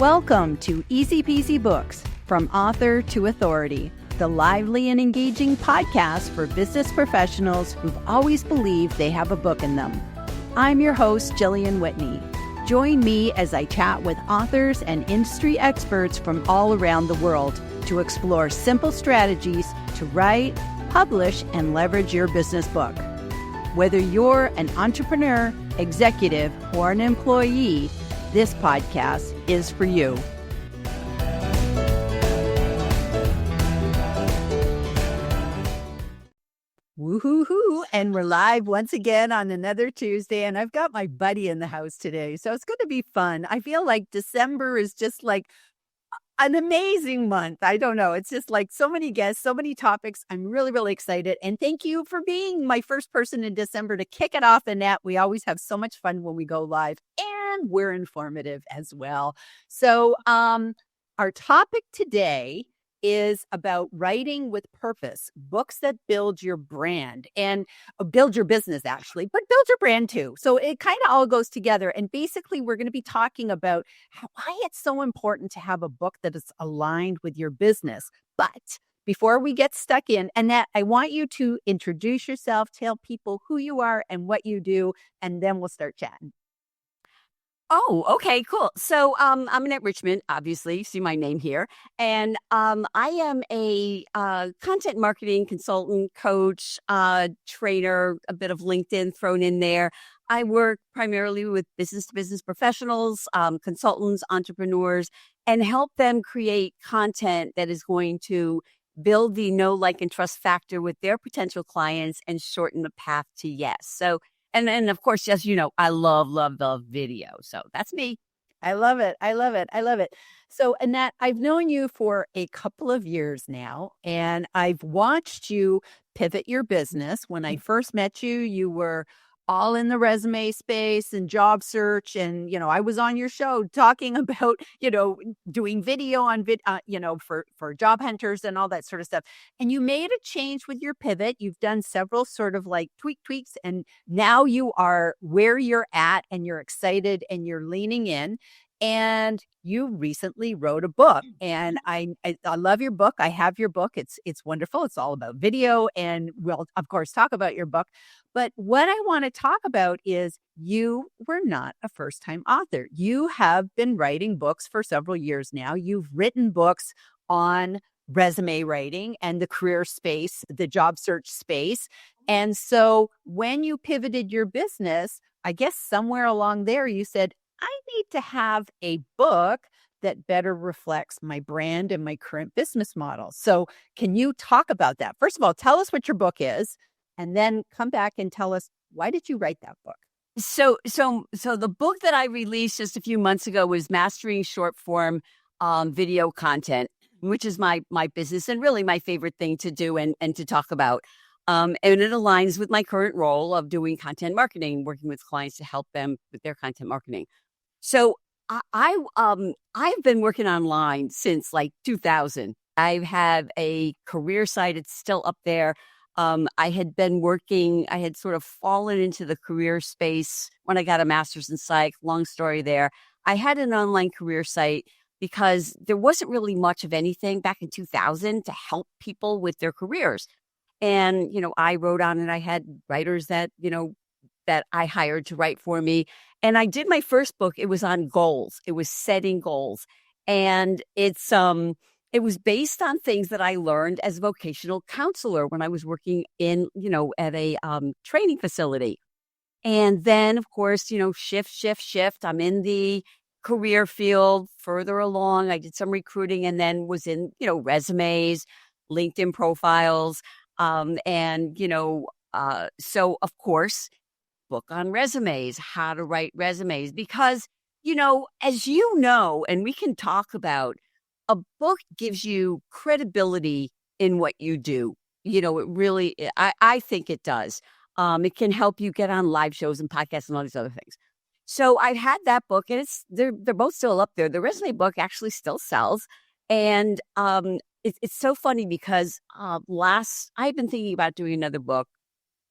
Welcome to Easy Peasy Books, From Author to Authority, the lively and engaging podcast for business professionals who've always believed they have a book in them. I'm your host, Jillian Whitney. Join me as I chat with authors and industry experts from all around the world to explore simple strategies to write, publish, and leverage your business book. Whether you're an entrepreneur, executive, or an employee, this podcast is for you. Woohoo! And we're live once again on another Tuesday, and I've got my buddy in the house today, so it's going to be fun. I feel like December is just like an amazing month. I don't know. It's just like so many guests, so many topics. I'm really, really excited. And thank you for being my first person in December to kick it off, Annette. We always have so much fun when we go live, and we're informative as well. So our topic today is about writing with purpose, books that build your brand and build your business, actually, but build your brand too. So it kind of all goes together. And basically, we're going to be talking about why it's so important to have a book that is aligned with your business. But before we get stuck in, Annette, I want you to introduce yourself, tell people who you are and what you do, and then we'll start chatting. Oh, okay, cool. So I'm Annette Richmond, obviously, you see my name here. And I am a content marketing consultant, coach, trainer, a bit of LinkedIn thrown in there. I work primarily with business-to-business professionals, consultants, entrepreneurs, and help them create content that is going to build the know, like, and trust factor with their potential clients and shorten the path to yes. So and then, of course, as you know, I love video. So that's me. I love it. I love it. I love it. So, Annette, I've known you for a couple of years now, and I've watched you pivot your business. When I first met you, you were all in the resume space and job search. And, I was on your show talking about, doing video on, for job hunters and all that sort of stuff. And you made a change with your pivot. You've done several sort of like tweaks. And now you are where you're at and you're excited and you're leaning in. And you recently wrote a book, and I love your book. I have your book. It's wonderful. It's all about video, and we'll of course talk about your book. But what I want to talk about is you were not a first-time author. You have been writing books for several years now. You've written books on resume writing and the career space, the job search space. And so when you pivoted your business, I guess somewhere along there you said, I need to have a book that better reflects my brand and my current business model. So can you talk about that? First of all, tell us what your book is, and then come back and tell us, why did you write that book? So the book that I released just a few months ago was Mastering Short Form Video Content, which is my business and really my favorite thing to do and to talk about. And it aligns with my current role of doing content marketing, working with clients to help them with their content marketing. So I've been working online since like 2000. I have a career site. It's still up there. I had sort of fallen into the career space when I got a master's in psych. Long story there. I had an online career site because there wasn't really much of anything back in 2000 to help people with their careers. And, I wrote on it. I had writers that I hired to write for me. And I did my first book. It was on goals. It was setting goals. And it was based on things that I learned as a vocational counselor when I was working in, at a training facility. And then, of course, shift. I'm in the career field further along. I did some recruiting and then was in, resumes, LinkedIn profiles. So of course, book on resumes, how to write resumes, because, as you know, and we can talk about, a book gives you credibility in what you do. It really, I think it does. It can help you get on live shows and podcasts and all these other things. So I had that book, and they're both still up there. The resume book actually still sells. And it's so funny because I've been thinking about doing another book.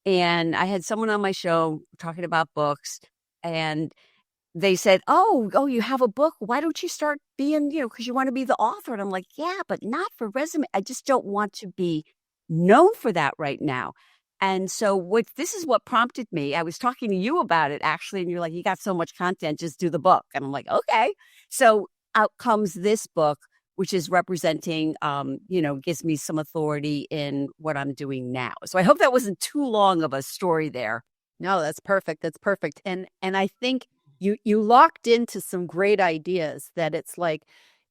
And I had someone on my show talking about books, and they said, oh, you have a book. Why don't you start being, because you want to be the author. And I'm like, yeah, but not for resume. I just don't want to be known for that right now. And so this is what prompted me. I was talking to you about it actually, and you're like, you got so much content, just do the book. And I'm like, okay. So out comes this book, which is representing, gives me some authority in what I'm doing now. So I hope that wasn't too long of a story there. No, that's perfect. That's perfect. And I think you locked into some great ideas that it's like,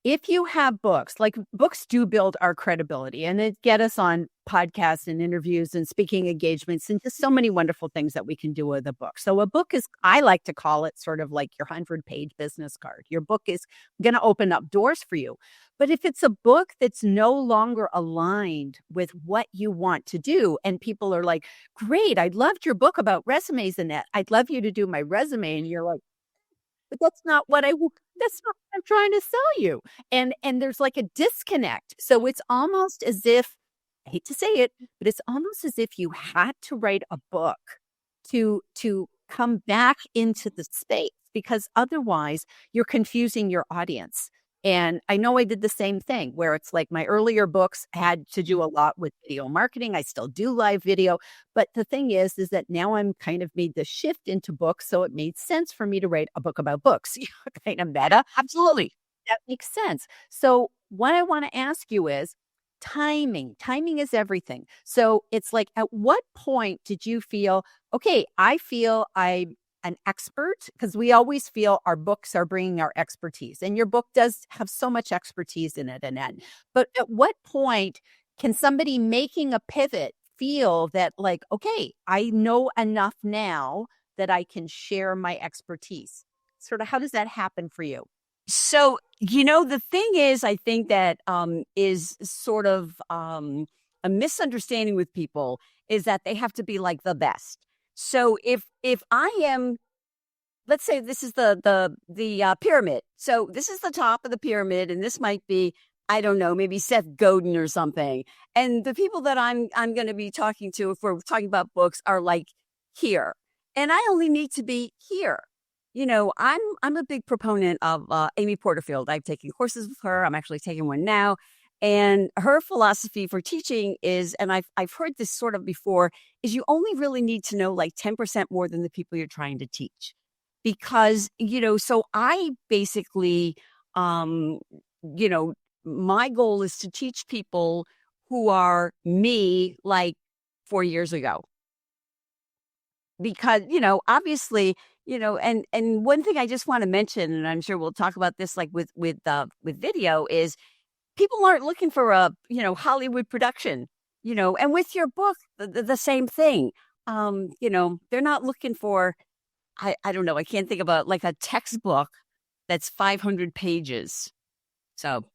if you have books, like books do build our credibility and it get us on podcasts and interviews and speaking engagements and just so many wonderful things that we can do with a book. So a book is, I like to call it sort of like your 100-page business card. Your book is going to open up doors for you. But if it's a book that's no longer aligned with what you want to do, and people are like, great, I loved your book about resumes, Annette. I'd love you to do my resume. And you're like, but that's not what that's not what I'm trying to sell you. And there's like a disconnect. So it's almost as if, I hate to say it, but it's almost as if you had to write a book to come back into the space, because otherwise you're confusing your audience. And I know I did the same thing where it's like my earlier books had to do a lot with video marketing. I still do live video. But the thing is that now I'm kind of made the shift into books. So it made sense for me to write a book about books, kind of meta. Absolutely. That makes sense. So what I want to ask you is timing. Timing is everything. So it's like, at what point did you feel, okay, I feel I'm an expert? Because we always feel our books are bringing our expertise. And your book does have so much expertise in it, Annette. But at what point can somebody making a pivot feel that like, okay, I know enough now that I can share my expertise? Sort of, how does that happen for you? So, the thing is, I think that is sort of a misunderstanding with people is that they have to be like the best. So if I am, let's say this is the pyramid. So this is the top of the pyramid, and this might be, I don't know, maybe Seth Godin or something. And the people that I'm going to be talking to, if we're talking about books, are like here, and I only need to be here. I'm a big proponent of Amy Porterfield. I've taken courses with her. I'm actually taking one now. And her philosophy for teaching is, and I've heard this sort of before, is you only really need to know like 10% more than the people you're trying to teach. Because, so I basically, my goal is to teach people who are me like 4 years ago. Because, obviously, and one thing I just want to mention, and I'm sure we'll talk about this like with video, is people aren't looking for a, Hollywood production, and with your book, the same thing. They're not looking for, I don't know, I can't think about like a textbook that's 500 pages. So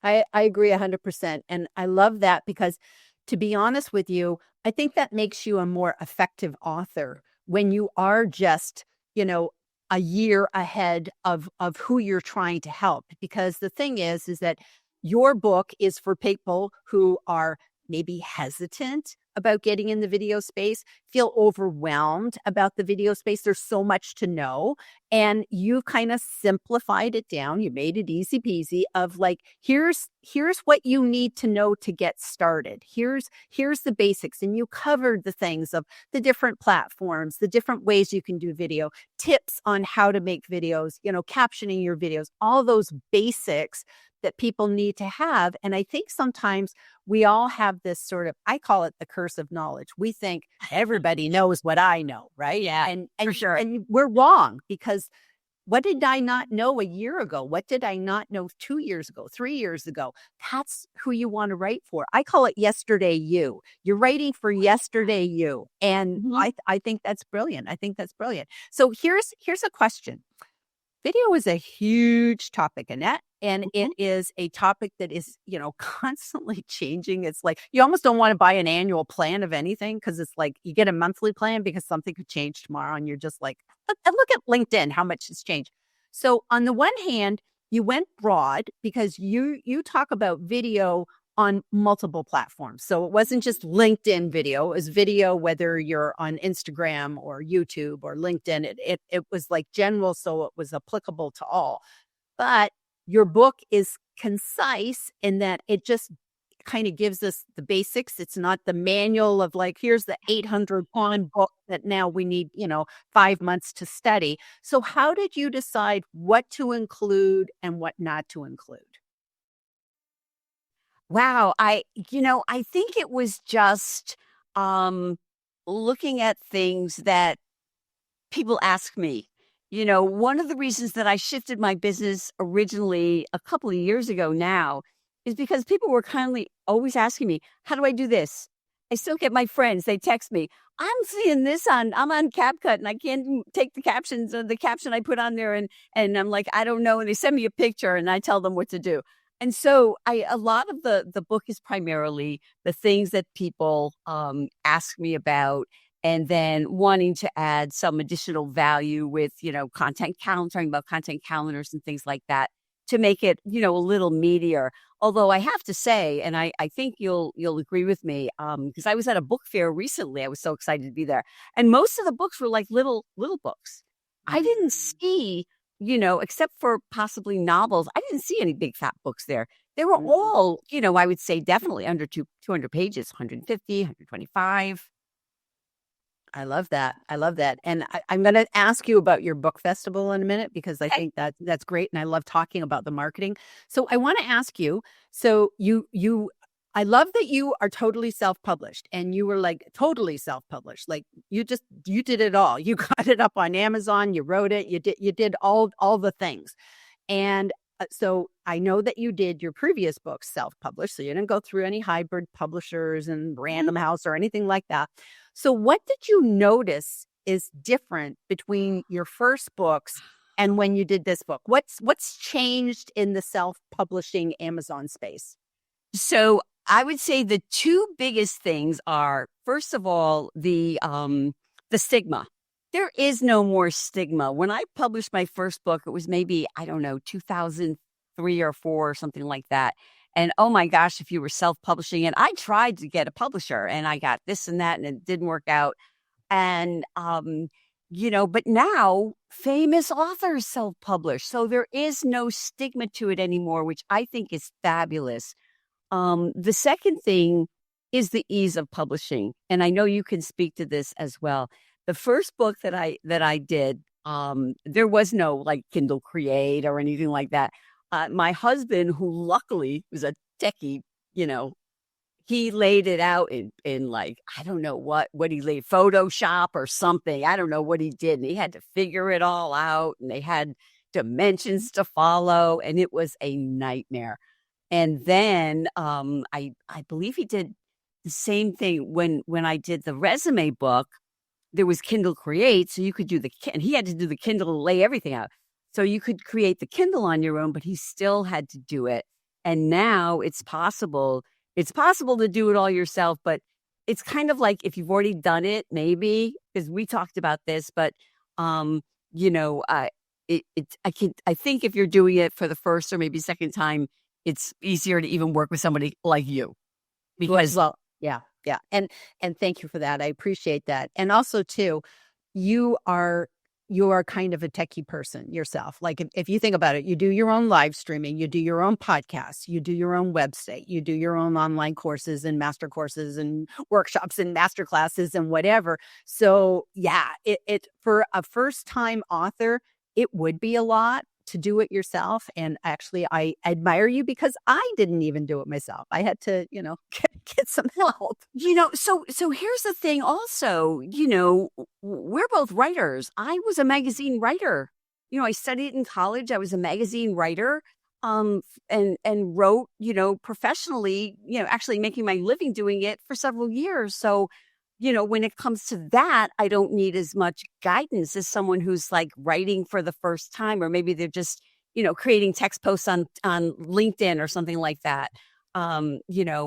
I agree 100%. And I love that because, to be honest with you, I think that makes you a more effective author when you are just, a year ahead of who you're trying to help. Because the thing is that your book is for people who are maybe hesitant about getting in the video space, feel overwhelmed about the video space. There's so much to know. And you kind of simplified it down. You made it easy peasy of like, here's what you need to know to get started. Here's the basics. And you covered the things of the different platforms, the different ways you can do video, tips on how to make videos, captioning your videos, all those basics that people need to have. And I think sometimes we all have this sort of, I call it the curse of knowledge. We think everybody knows what I know, right? Yeah, and for sure. And we're wrong, because what did I not know a year ago? What did I not know 2 years ago, 3 years ago? That's who you want to write for. I call it yesterday you. You're writing for yesterday you. And I think that's brilliant. I think that's brilliant. So here's a question. Video is a huge topic, Annette, and it is a topic that is, constantly changing. It's like you almost don't want to buy an annual plan of anything, because it's like you get a monthly plan because something could change tomorrow, and you're just like, look at LinkedIn, how much has changed. So on the one hand, you went broad because you talk about video on multiple platforms. So it wasn't just LinkedIn video, it was video, whether you're on Instagram or YouTube or LinkedIn, it was like general. So it was applicable to all. But your book is concise in that it just kind of gives us the basics. It's not the manual of like, here's the 800-pound book that now we need, 5 months to study. So how did you decide what to include and what not to include? Wow, I think it was just um looking at things that people ask me. One of the reasons that I shifted my business originally a couple of years ago now is because people were kindly always asking me, how do I do this? I still get my friends, they text me, I'm on CapCut and I can't take the captions or the caption I put on there. And I'm like, I don't know. And they send me a picture and I tell them what to do. And so a lot of the book is primarily the things that people ask me about, and then wanting to add some additional value with, content calendar, talking about content calendars and things like that to make it, a little meatier. Although I have to say, and I think you'll agree with me, because I was at a book fair recently. I was so excited to be there. And most of the books were like little books. I didn't see, except for possibly novels, I didn't see any big fat books there. They were all, I would say definitely under 200 pages, 150, 125. I love that. I love that. And I'm going to ask you about your book festival in a minute because I Okay. think that's great. And I love talking about the marketing. So I want to ask you, so I love that you are totally self-published and you were like totally self-published. Like you did it all. You got it up on Amazon, you wrote it, you did all the things. And so I know that you did your previous books self-published, so you didn't go through any hybrid publishers and Random House or anything like that. So what did you notice is different between your first books and when you did this book? What's changed in the self-publishing Amazon space? So I would say the two biggest things are, first of all, the stigma. There is no more stigma. When I published my first book, it was maybe, I don't know, 2003 or 4 or something like that. And oh my gosh, if you were self-publishing it, I tried to get a publisher and I got this and that and it didn't work out. And but now famous authors self-publish. So there is no stigma to it anymore, which I think is fabulous. The second thing is the ease of publishing, and I know you can speak to this as well. The first book that I did, there was no like Kindle Create or anything like that. My husband, who luckily was a techie, you know, he laid it out in like, I don't know what he laid, Photoshop or something. I don't know what he did, and he had to figure it all out, and they had dimensions to follow, and it was a nightmare. And then, I believe he did the same thing when I did the resume book. There was Kindle Create, so you could do and he had to do the Kindle to lay everything out. So you could create the Kindle on your own, but he still had to do it. And now it's possible. It's possible to do it all yourself, but it's kind of like if you've already done it, maybe, because we talked about this, but you know, I think if you're doing it for the first or maybe second time, it's easier to even work with somebody like you because Well, yeah, yeah. And thank you for that. I appreciate that. And also too, you are kind of a techie person yourself. Like if you think about it, you do your own live streaming, you do your own podcasts, you do your own website, you do your own online courses and master courses and workshops and master classes and whatever. So yeah, it for a first time author, it would be a lot to do it yourself. And actually, I admire you because I didn't even do it myself. I had to, get some help. so here's the thing also, we're both writers. I was a magazine writer. I studied in college. I was a magazine writer, and wrote, professionally, actually making my living doing it for several years. So, when it comes to that, I don't need as much guidance as someone who's like writing for the first time, or maybe they're just, creating text posts on LinkedIn or something like that.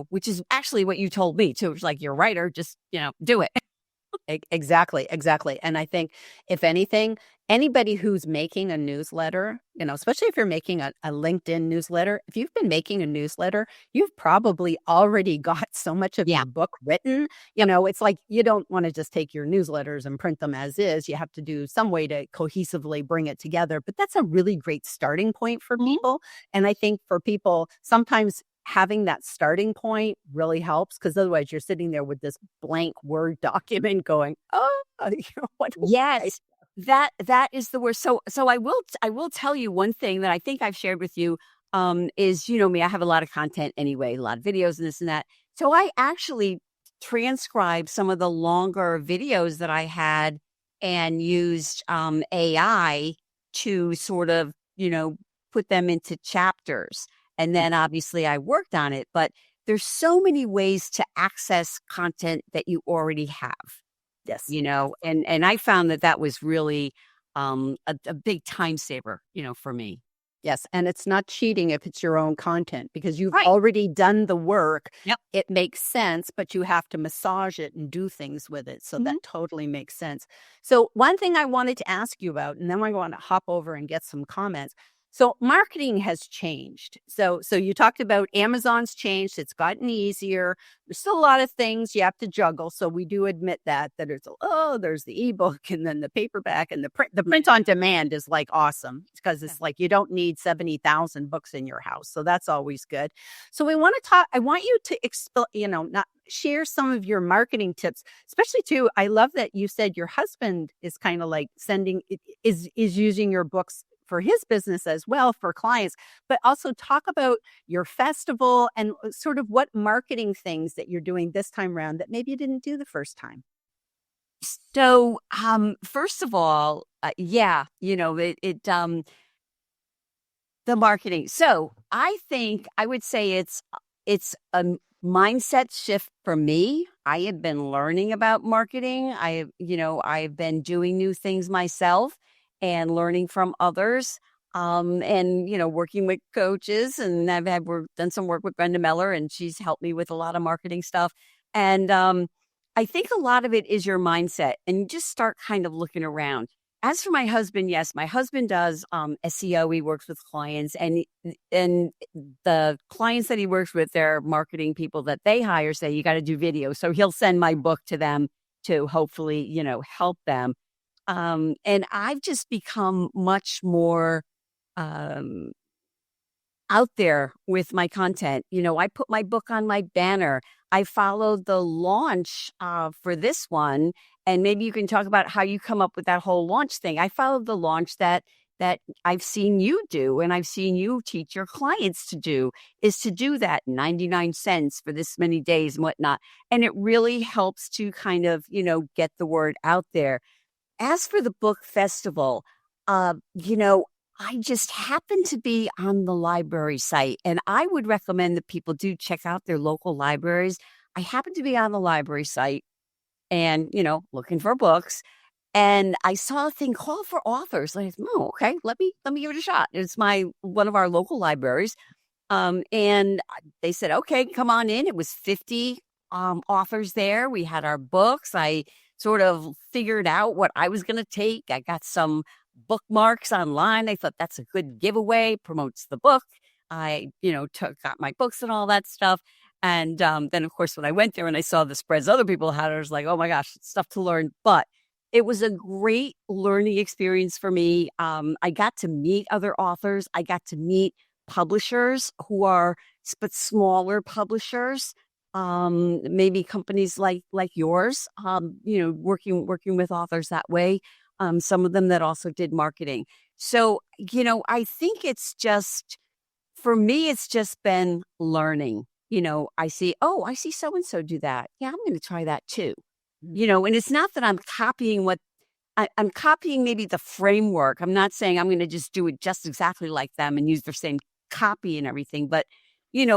Which is actually what you told me too. It was like, you're a writer, just, do it. Exactly, exactly. And I think if anything, anybody who's making a newsletter, especially if you're making a LinkedIn newsletter, if you've been making a newsletter, you've probably already got so much of Yeah. your book written. Yep. It's like you don't want to just take your newsletters and print them as is. You have to do some way to cohesively bring it together. But that's a really great starting point for Mhm. people. And I think for people, sometimes having that starting point really helps, because otherwise you're sitting there with this blank Word document going, oh, what do I? Yes, that is the worst. So I will tell you one thing that I think I've shared with you, is, me, I have a lot of content anyway, a lot of videos and this and that. So I actually transcribed some of the longer videos that I had and used, AI to sort of, put them into chapters. And then obviously I worked on it, but there's so many ways to access content that you already have. Yes. And I found that that was really, a big time saver, for me. Yes, and it's not cheating if it's your own content, because you've Right. already done the work. Yep. It makes sense, but you have to massage it and do things with it. So Mhm. that totally makes sense. So one thing I wanted to ask you about, and then I want to hop over and get some comments. So marketing has changed. So you talked about Amazon's changed. It's gotten easier. There's still a lot of things you have to juggle. So we do admit that there's the ebook and then the paperback and the print. The print on demand is like awesome, because Yeah. it's like you don't need 70,000 books in your house. So that's always good. So we want to talk. I want you to not share some of your marketing tips, especially too. I love that you said your husband is kind of like is using your books for his business as well, for clients, but also talk about your festival and sort of what marketing things that you're doing this time around that maybe you didn't do the first time. So, first of all, yeah, the marketing. So I think I would say it's a mindset shift for me. I have been learning about marketing. I've been doing new things myself and learning from others. And working with coaches, and done some work with Brenda Meller, and she's helped me with a lot of marketing stuff. And I think a lot of it is your mindset, and you just start kind of looking around. As for my husband, yes, my husband does, SEO. He works with clients, and the clients that he works with, their marketing people that they hire say you got to do video. So he'll send my book to them to hopefully, help them. And I've just become much more, um, out there with my content. I put my book on my banner. I followed the launch, for this one, and maybe you can talk about how you come up with that whole launch thing. I followed the launch that I've seen you do, and I've seen you teach your clients to do, is to do that 99 cents for this many days and whatnot. And it really helps to kind of, get the word out there. As for the book festival, I just happened to be on the library site, and I would recommend that people do check out their local libraries. I happened to be on the library site and, looking for books, and I saw a thing called for authors. Like, oh, okay, let me give it a shot. It's one of our local libraries. And they said, okay, come on in. It was 50, authors there. We had our books. I sort of figured out what I was going to take. I got some bookmarks online. I thought that's a good giveaway, promotes the book. I, got my books and all that stuff. And then, of course, when I went there and I saw the spreads other people had, I was like, oh my gosh, stuff to learn. But it was a great learning experience for me. I got to meet other authors. I got to meet publishers who are but smaller publishers, maybe companies like yours, working with authors that way. Some of them that also did marketing. So, I think it's just, for me, it's just been learning. I see so and so do that. Yeah, I'm going to try that too. Mm. And it's not that I'm copying I'm copying maybe the framework. I'm not saying I'm going to just do it just exactly like them and use their same copy and everything, but you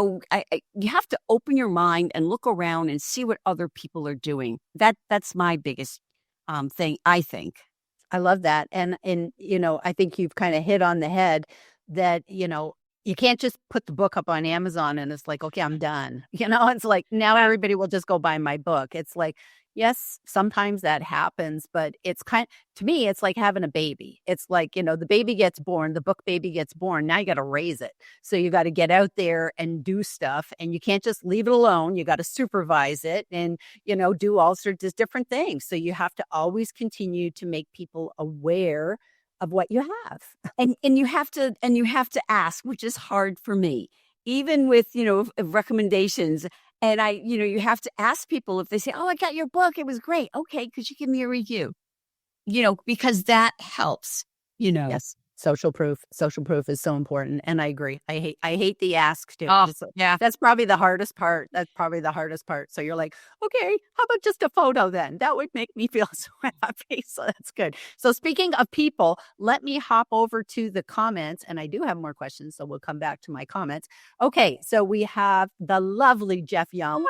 have to open your mind and look around and see what other people are doing. That's my biggest, thing, I think. I love that. And I think you've kind of hit on the head that, you can't just put the book up on Amazon and it's like, okay, I'm done. It's like now everybody will just go buy my book. It's like Yes, sometimes that happens, but to me, it's like having a baby. It's like, the baby gets born, the book baby gets born. Now you got to raise it. So you got to get out there and do stuff, and you can't just leave it alone. You got to supervise it and, do all sorts of different things. So you have to always continue to make people aware of what you have. And you have to ask, which is hard for me, even with recommendations. And you have to ask people if they say, "Oh, I got your book, it was great." Okay, could you give me a review? Because that helps. Yes. Social proof. Social proof is so important. And I agree. I hate the ask too. Oh, yeah. That's probably the hardest part. That's probably the hardest part. So you're like, okay, how about just a photo then? That would make me feel so happy. So that's good. So speaking of people, let me hop over to the comments. And I do have more questions. So we'll come back to my comments. Okay. So we have the lovely Jeff Young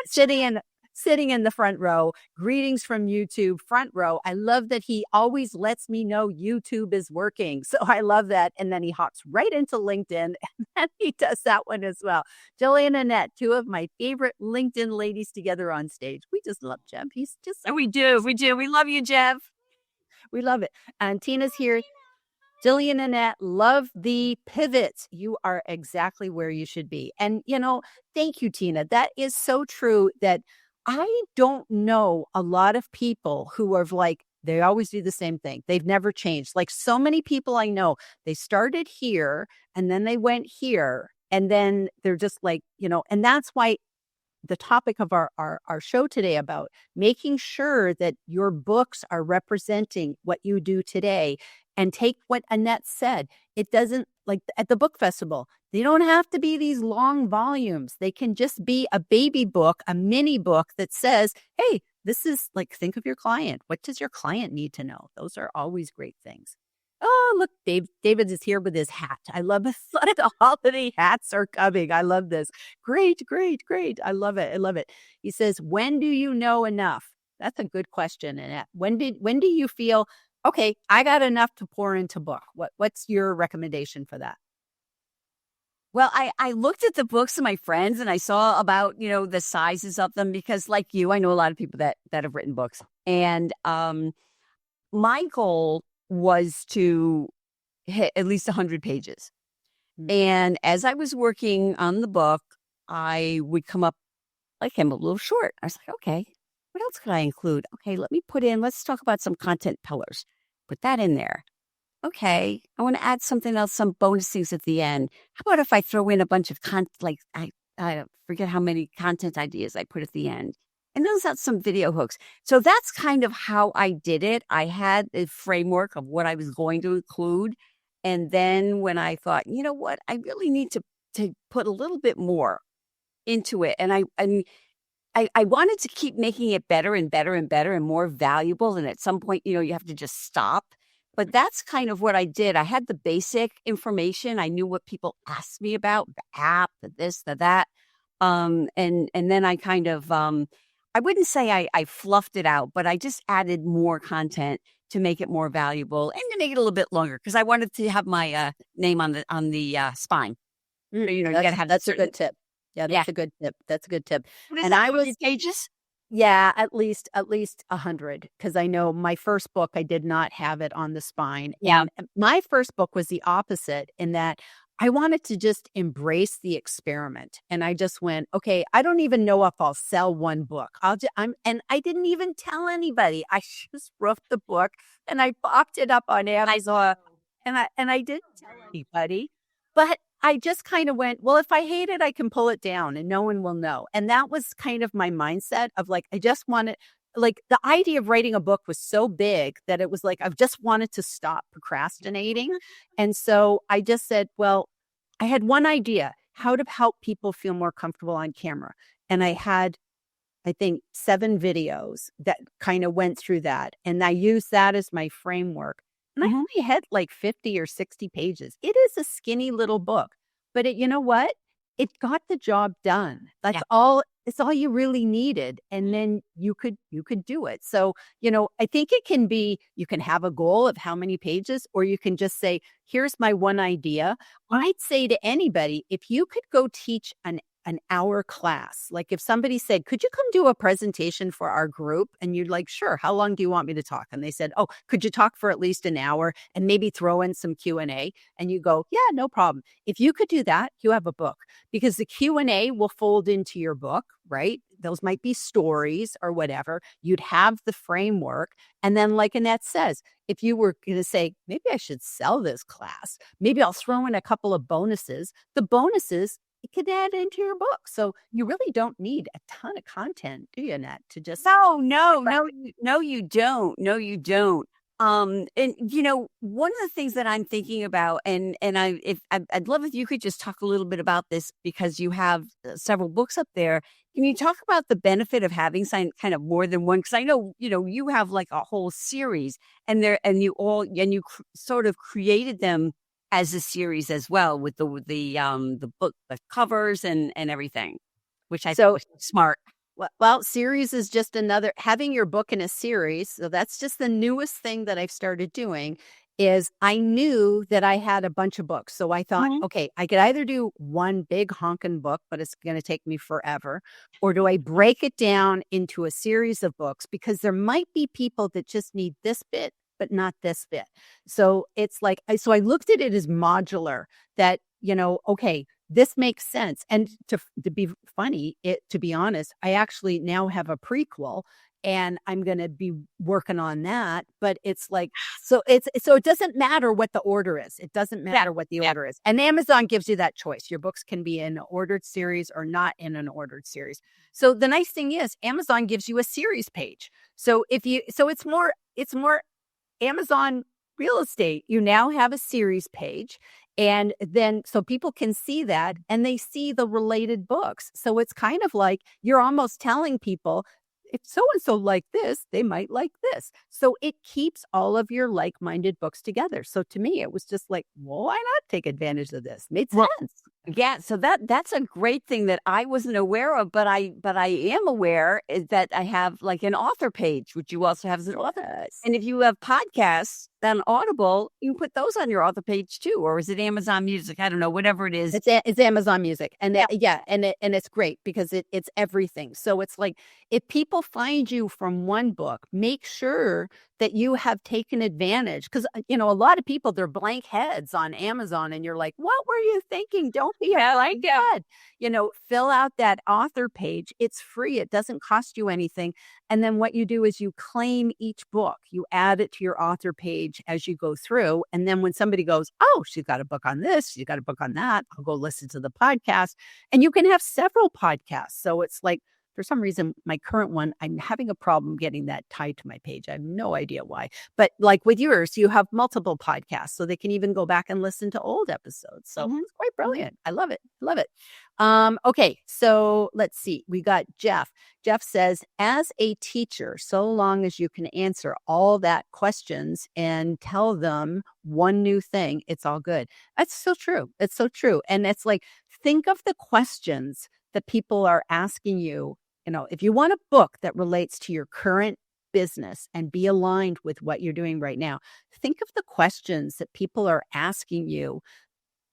sitting in the front row. Greetings from YouTube, front row. I love that he always lets me know YouTube is working. So I love that. And then he hops right into LinkedIn and then he does that one as well. Jillian and Annette, two of my favorite LinkedIn ladies together on stage. We just love Jeff. He's just. We do. We love you, Jeff. We love it. And Tina's here. Jillian and Annette, love the pivots. You are exactly where you should be. And, thank you, Tina. That is so true that I don't know a lot of people who are like, they always do the same thing. They've never changed. Like so many people I know, they started here and then they went here and then they're just like, and that's why the topic of our show today about making sure that your books are representing what you do today. And take what Annette said. It doesn't, like at the book festival, they don't have to be these long volumes. They can just be a baby book, a mini book that says, hey, this is like, think of your client. What does your client need to know? Those are always great things. Oh, look, David is here with his hat. I love it. The holiday hats are coming. I love this. Great, great, great. I love it. I love it. He says, when do you know enough? That's a good question, Annette. When do you feel, okay, I got enough to pour into book? What's your recommendation for that? Well, I looked at the books of my friends and I saw about, the sizes of them because like you, I know a lot of people that have written books. And my goal was to hit at least 100 pages. Mm-hmm. And as I was working on the book, I would come up like I'm a little short. I was like, okay, what else could I include? Okay, let's talk about some content pillars. Put that in there. Okay, I want to add something else, some bonus things at the end. How about if I throw in a bunch of I forget how many content ideas I put at the end. And those are some video hooks. So that's kind of how I did it. I had a framework of what I was going to include. And then when I thought, you know what, I really need to put a little bit more into it. And I wanted to keep making it better and better and better and more valuable. And at some point, you have to just stop. But that's kind of what I did. I had the basic information. I knew what people asked me about, the app, the this, the that. And then I kind of, I wouldn't say I fluffed it out, but I just added more content to make it more valuable and to make it a little bit longer because I wanted to have my name on the spine. So, you got to have that's a good tip. Yeah, that's a good tip. That's a good tip. And I was pages. Yeah, at least 100 because I know my first book I did not have it on the spine. Yeah, and my first book was the opposite in that I wanted to just embrace the experiment, and I just went, okay, I don't even know if I'll sell one book. And I didn't even tell anybody. I just wrote the book and I popped it up on Amazon, and I didn't tell anybody, but I just kind of went, well, if I hate it, I can pull it down and no one will know. And that was kind of my mindset of like, I just wanted, like the idea of writing a book was so big that it was like, I just wanted to stop procrastinating. And so I just said, well, I had one idea, how to help people feel more comfortable on camera. And I had, I think, 7 videos that kind of went through that. And I used that as my framework. And I only had like 50 or 60 pages. It is a skinny little book, but you know what? It got the job done. That's all. It's all you really needed. And then you could do it. So, I think it can be, you can have a goal of how many pages, or you can just say, here's my one idea. I'd say to anybody, if you could go teach an an hour class. Like if somebody said, could you come do a presentation for our group? And you're like, sure, how long do you want me to talk? And they said, oh, could you talk for at least an hour and maybe throw in some Q&A? And you go, yeah, no problem. If you could do that, you have a book, because the Q&A will fold into your book, right? Those might be stories or whatever. You'd have the framework. And then like Annette says, if you were going to say, maybe I should sell this class, maybe I'll throw in a couple of bonuses. The bonuses, it could add into your book. So you really don't need a ton of content, do you, Annette, to just. No, you don't. No, you don't. And one of the things that I'm thinking about, and I'd love if you could just talk a little bit about this, because you have several books up there. Can you talk about the benefit of having kind of more than one? Because I know, you have like a whole series, and you sort of created them as a series as well, with the book, the covers and everything, which I think was smart. Well, series is just another, having your book in a series. So that's just the newest thing that I've started doing. Is I knew that I had a bunch of books. So I thought, okay, I could either do one big honking book, but it's going to take me forever. Or do I break it down into a series of books? Because there might be people that just need this bit, but not this bit. So it's like, so I looked at it as modular, that, okay, this makes sense. And to be funny, to be honest, I actually now have a prequel, and I'm going to be working on that. But it's like, so it doesn't matter what the order is. It doesn't matter what the order is. And Amazon gives you that choice. Your books can be in an ordered series or not in an ordered series. So the nice thing is Amazon gives you a series page. So it's more Amazon real estate. You now have a series page. And then, so people can see that, and they see the related books. So it's kind of like you're almost telling people, if so-and-so like this, they might like this. So it keeps all of your like-minded books together. So to me, it was just like, well, why not take advantage of this? Made sense. Yeah, so that's a great thing that I wasn't aware of, but I am aware, is that I have like an author page, which you also have as an author. And if you have podcasts on Audible, you can put those on your author page too, or is it Amazon Music? I don't know, whatever it is. It's Amazon Music, and and it's great because it's everything. So it's like, if people find you from one book, make sure that you have taken advantage, because a lot of people, they're blank heads on Amazon, and you're like, what were you thinking? Don't be like that. Fill out that author page. It's free. It doesn't cost you anything. And then what you do is you claim each book. You add it to your author page as you go through. And then when somebody goes, oh, she's got a book on this, she's got a book on that, I'll go listen to the podcast. And you can have several podcasts. So it's like, for some reason, my current one, I'm having a problem getting that tied to my page. I have no idea why. But like with yours, you have multiple podcasts, so they can even go back and listen to old episodes. So it's quite brilliant. I love it. Love it. Okay, so let's see. We got Jeff. Jeff says, as a teacher, so long as you can answer all that questions and tell them one new thing, it's all good. That's so true. It's so true. And it's like, think of the questions that people are asking you. If you want a book that relates to your current business and be aligned with what you're doing right now, think of the questions that people are asking you,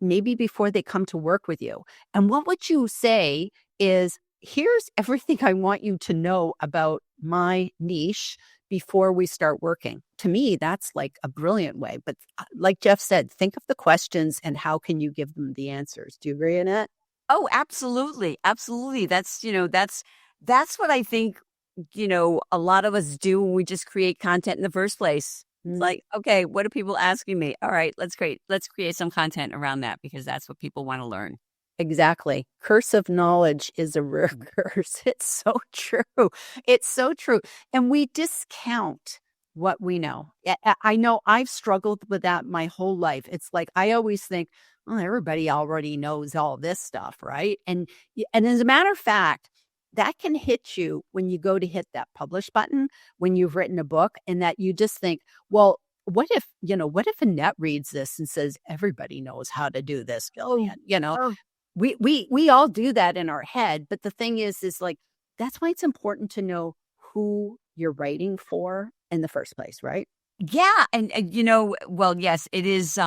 maybe before they come to work with you. And what would you say is, here's everything I want you to know about my niche before we start working. To me, that's like a brilliant way. But like Jeff said, think of the questions and how can you give them the answers. Do you agree, Annette? Oh, absolutely. Absolutely. That's what I think, a lot of us do when we just create content in the first place. It's like, okay, what are people asking me? All right, let's create some content around that, because that's what people want to learn. Exactly. Curse of knowledge is a rare curse. It's so true. It's so true. And we discount what we know. I know I've struggled with that my whole life. It's like, I always think, well, everybody already knows all this stuff, right? And as a matter of fact, that can hit you when you go to hit that publish button, when you've written a book, and that you just think, well, what if Annette reads this and says, everybody knows how to do this, Gillian? We all do that in our head. But the thing is like, that's why it's important to know who you're writing for in the first place, right? Yeah. And well, yes, it is.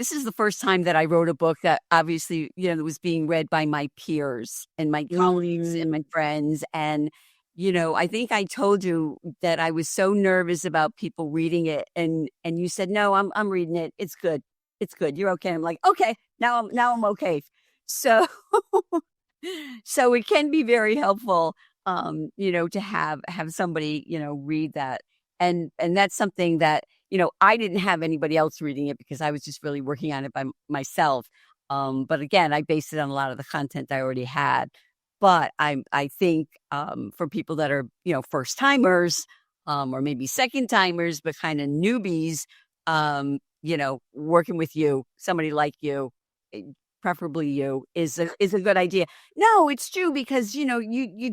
this is the first time that I wrote a book that obviously, was being read by my peers and my colleagues and Mm, my friends. And, I think I told you that I was so nervous about people reading it. And you said, no, I'm reading it. It's good. It's good. You're okay. I'm like, okay, now I'm okay. So, so it can be very helpful, to have somebody, read that. And that's something that, I didn't have anybody else reading it because I was just really working on it by myself. But again, I based it on a lot of the content I already had. But I think, for people that are, first timers, or maybe second timers, but kind of newbies, working with you, somebody like you, eh, preferably you, is a good idea. No, it's true because you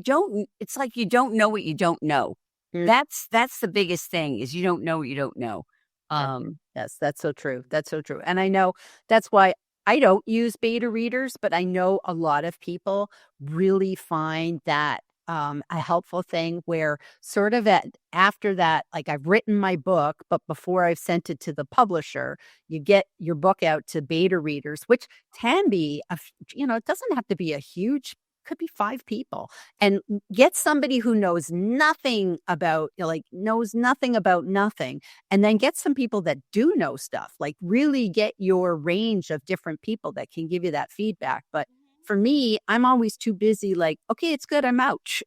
don't. It's like you don't know what you don't know. mm. That's the biggest thing is you don't know what you don't know. Yes, Um, yes, that's so true. That's so true. And I know that's why I don't use beta readers, but I know a lot of people really find that a helpful thing where sort of after that, like I've written my book, but before I've sent it to the publisher, you get your book out to beta readers, which can be it doesn't have to be a huge, could be 5 people, and get somebody who knows nothing about, knows nothing about nothing, and then get some people that do know stuff, like really get your range of different people that can give you that feedback. But for me, I'm always too busy, like, okay, it's good, I'm out.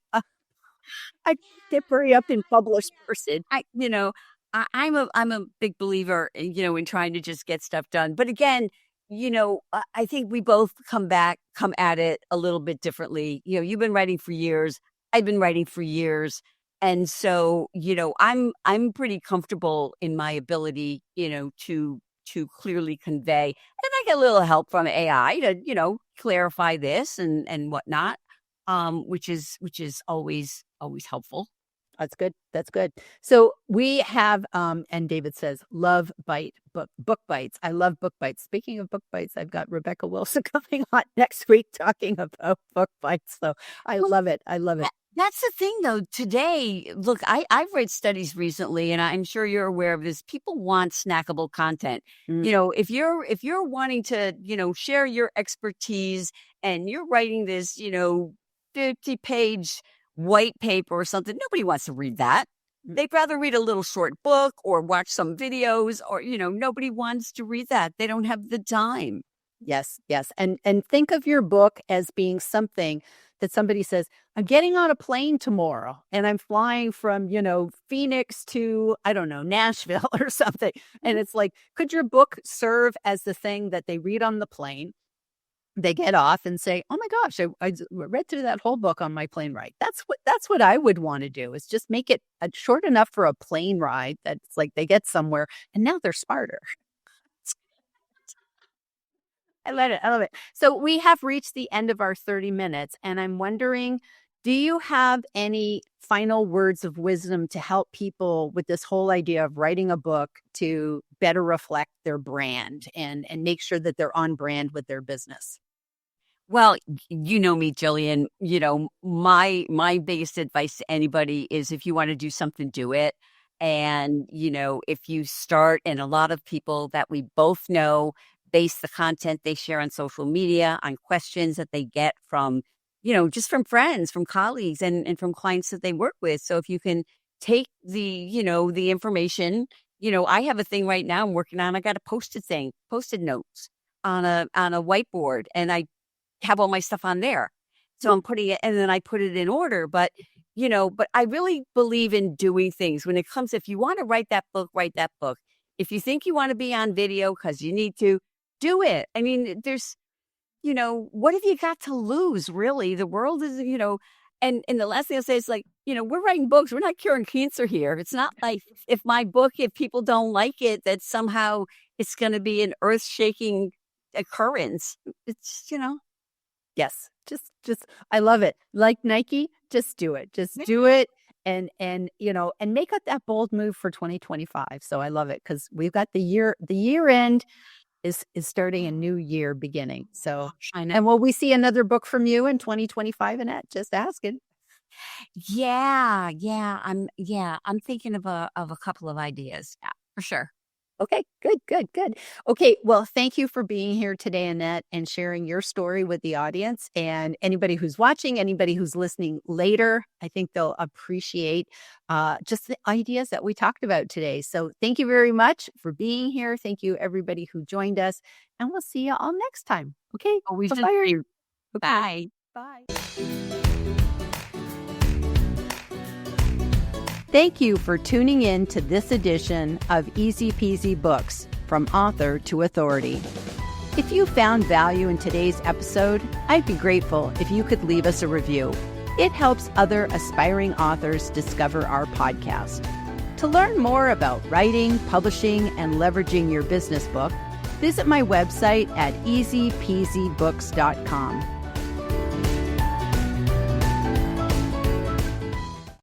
I get hurry up and publish person. I you know, I'm a big believer, in trying to just get stuff done. But again, I think we both come at it a little bit differently. You've been writing for years. I've been writing for years. And so, I'm pretty comfortable in my ability, to clearly convey. And I get a little help from AI to, clarify this and whatnot. Which is always helpful. That's good. That's good. So we have, and David says, love book bites. I love book bites. Speaking of book bites, I've got Rebecca Wilson coming on next week talking about book bites. So I Well, love it. I love it. that's the thing though. Today, look, I've read studies recently, and I'm sure you're aware of this. People want snackable content. Mm, If you're wanting to, share your expertise and you're writing this, 50-page white paper or something, nobody wants to read that. mm. They'd rather read a little short book or watch some videos, or nobody wants to read that. They don't have the time. Yes, yes. And think of your book as being something that somebody says, I'm getting on a plane tomorrow and I'm flying from, Phoenix to, I don't know, Nashville or something. And it's like, could your book serve as the thing that they read on the plane? They get off and say, "Oh my gosh, I read through that whole book on my plane ride." That's what I would want to do, is just make it short enough for a plane ride that it's like they get somewhere and now they're smarter. I love it. I love it. So we have reached the end of our 30 minutes, and I'm wondering, do you have any final words of wisdom to help people with this whole idea of writing a book to better reflect their brand and make sure that they're on brand with their business? Well, you know me, Jillian. My biggest advice to anybody is if you want to do something, do it. And, if you start, and a lot of people that we both know base the content they share on social media on questions that they get from, just from friends, from colleagues, and from clients that they work with. So if you can take the information, I have a thing right now I'm working on. I got a posted notes on a whiteboard, and I have all my stuff on there. So I'm putting it, and then I put it in order. But I really believe in doing things when it comes, if you want to write that book, write that book. If you think you want to be on video because you need to, do it. I mean, what have you got to lose, really? The world is, and the last thing I'll say is, like, we're writing books. We're not curing cancer here. It's not like if people don't like it, that somehow it's going to be an earth shaking occurrence. It's, Yes. Just I love it. Like Nike, just do it. Just do it and make up that bold move for 2025. So I love it because we've got the year end is starting a new year beginning. So, I know. and will we see another book from you in 2025, Annette? Just asking. Yeah, I'm thinking of a couple of ideas. Yeah, for sure. Okay, good, good, good. Okay, well, thank you for being here today, Annette, and sharing your story with the audience. And anybody who's watching, anybody who's listening later, I think they'll appreciate just the ideas that we talked about today. So thank you very much for being here. Thank you, everybody who joined us. And we'll see you all next time. Okay, Oh, we should bye-bye. say Okay, bye. bye. Thank you for tuning in to this edition of Easy Peasy Books, From Author to Authority. If you found value in today's episode, I'd be grateful if you could leave us a review. It helps other aspiring authors discover our podcast. To learn more about writing, publishing, and leveraging your business book, visit my website at easypeasybooks.com.